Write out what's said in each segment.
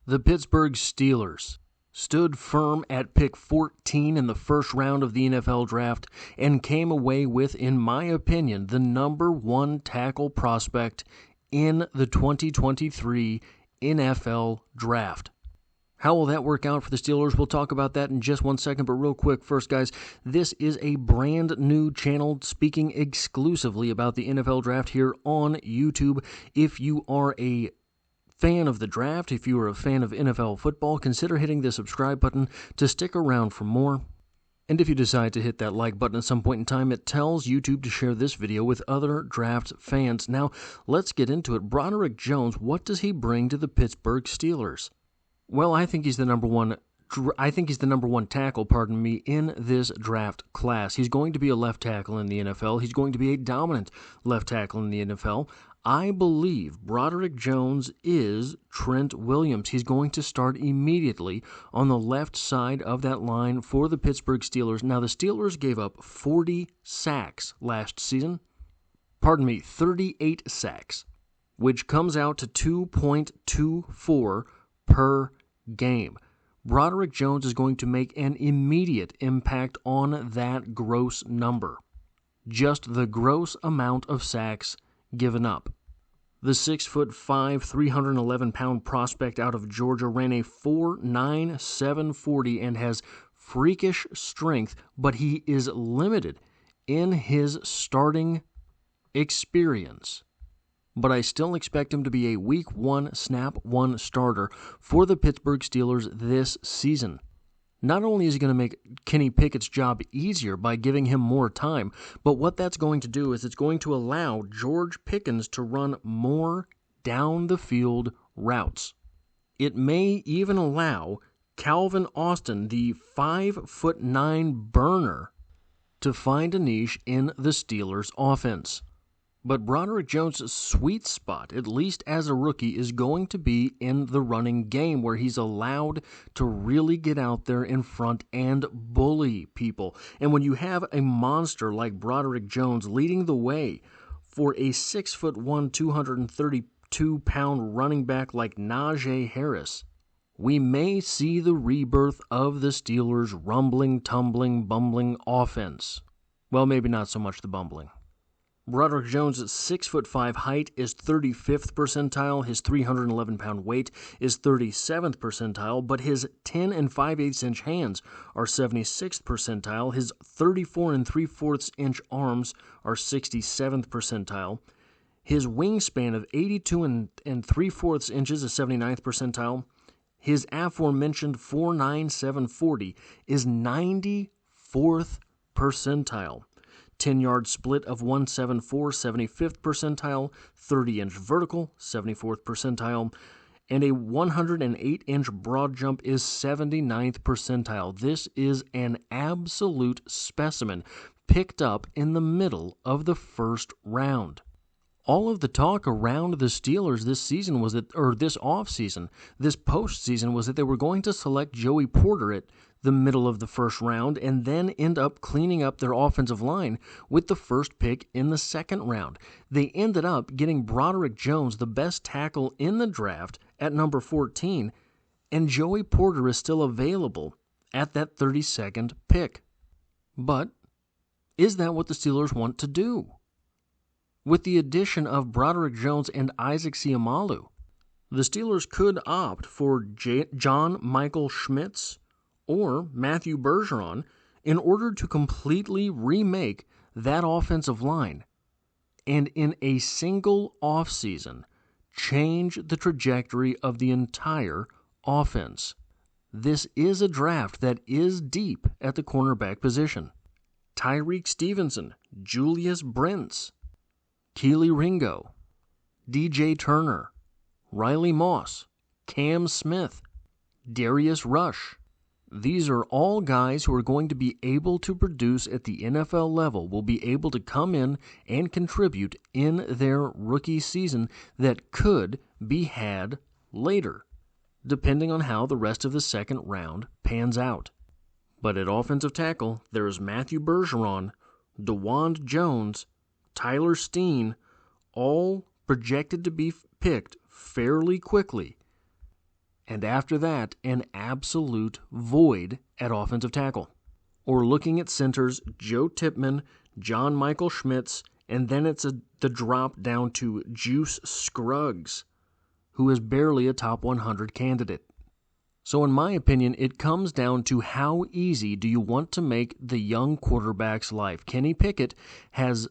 The Pittsburgh Steelers stood firm at pick 14 in the first round of the NFL draft and came away with, in my opinion, the number one tackle prospect in the 2023 NFL draft. How will that work out for the Steelers? We'll talk about that in just 1 second, but real quick first, guys, this is a brand new channel speaking exclusively about the NFL draft here on YouTube. If you are a fan of the draft, if you are a fan of NFL football, consider hitting the subscribe button to stick around for more. And if you decide to hit that like button at some point in time, it tells YouTube to share this video with other draft fans. Now, let's get into it. Broderick Jones, what does he bring to the Pittsburgh Steelers? Well, I think he's the number one tackle, in this draft class. He's going to be a left tackle in the NFL. He's going to be a dominant left tackle in the NFL. I believe Broderick Jones is Trent Williams. He's going to start immediately on the left side of that line for the Pittsburgh Steelers. Now, the Steelers gave up 40 sacks last season. 38 sacks, which comes out to 2.24 per game. Broderick Jones is going to make an immediate impact on that gross number. Just the gross amount of sacks given up. The 6'5", 311-pound prospect out of Georgia ran a 4.97 40 and has freakish strength, but he is limited in his starting experience. But I still expect him to be a Week 1, Snap 1 starter for the Pittsburgh Steelers this season. Not only is he going to make Kenny Pickett's job easier by giving him more time, but what that's going to do is it's going to allow George Pickens to run more down-the-field routes. It may even allow Calvin Austin, the 5'9" burner, to find a niche in the Steelers' offense. But Broderick Jones' sweet spot, at least as a rookie, is going to be in the running game, where he's allowed to really get out there in front and bully people. And when you have a monster like Broderick Jones leading the way for a 6'1", 232-pound running back like Najee Harris, we may see the rebirth of the Steelers' rumbling, tumbling, bumbling offense. Well, maybe not so much the bumbling. Broderick Jones' 6'5" height is 35th percentile, his 311-pound weight is 37th percentile, but his 10 5/8 inch hands are 76th percentile, his 34 3/4 inch arms are 67th percentile, his wingspan of 82 3/4 inches is 79th percentile, his aforementioned 4.97 40 is 94th percentile. 10-yard split of 1.74, 75th percentile, 30-inch vertical, 74th percentile, and a 108-inch broad jump is 79th percentile. This is an absolute specimen picked up in the middle of the first round. All of the talk around the Steelers this season was that, or this offseason, this postseason, was that they were going to select Joey Porter at the middle of the first round and then end up cleaning up their offensive line with the first pick in the second round. They ended up getting Broderick Jones, the best tackle in the draft, at number 14, and Joey Porter is still available at that 32nd pick. But is that what the Steelers want to do? With the addition of Broderick Jones and Isaac Seumalo, the Steelers could opt for John Michael Schmitz or Matthew Bergeron in order to completely remake that offensive line and in a single offseason change the trajectory of the entire offense. This is a draft that is deep at the cornerback position. Tyreek Stevenson, Julius Brents, Keely Ringo, DJ Turner, Riley Moss, Cam Smith, Darius Rush. These are all guys who are going to be able to produce at the NFL level, will be able to come in and contribute in their rookie season that could be had later, depending on how the rest of the second round pans out. But at offensive tackle, there's Matthew Bergeron, DeWand Jones, Tyler Steen, all projected to be picked fairly quickly. and after that, an absolute void at offensive tackle. Or looking at centers, Joe Tippmann, John Michael Schmitz, and then it's the drop down to Juice Scruggs, who is barely a top 100 candidate. So in my opinion, it comes down to how easy do you want to make the young quarterback's life. Kenny Pickett has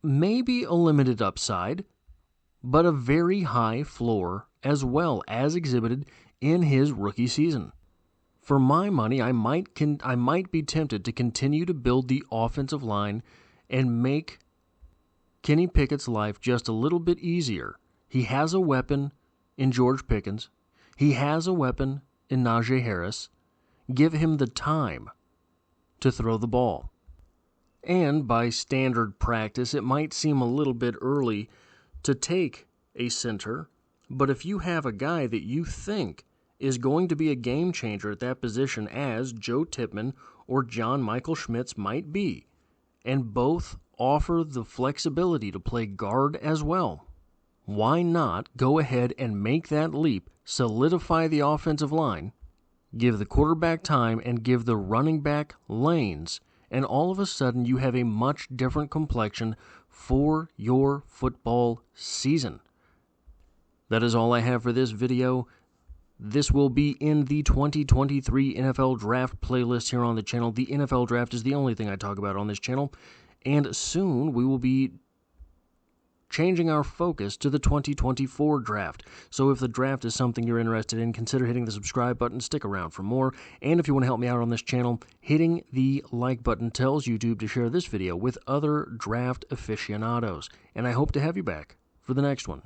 maybe a limited upside, but a very high floor as well, as exhibited in his rookie season. For my money, I might be tempted to continue to build the offensive line and make Kenny Pickett's life just a little bit easier. He has a weapon in George Pickens. He has a weapon in Najee Harris. Give him the time to throw the ball. And by standard practice, it might seem a little bit early to take a center, but if you have a guy that you think is going to be a game changer at that position, as Joe Tippmann or John Michael Schmitz might be, and both offer the flexibility to play guard as well, why not go ahead and make that leap, solidify the offensive line, give the quarterback time, and give the running back lanes, and all of a sudden you have a much different complexion for your football season. That is all I have for this video. This will be in the 2023 NFL Draft playlist here on the channel. The NFL Draft is the only thing I talk about on this channel, and soon we will be changing our focus to the 2024 draft. So if the draft is something you're interested in, consider hitting the subscribe button. Stick around for more. And if you want to help me out on this channel, hitting the like button tells YouTube to share this video with other draft aficionados. And I hope to have you back for the next one.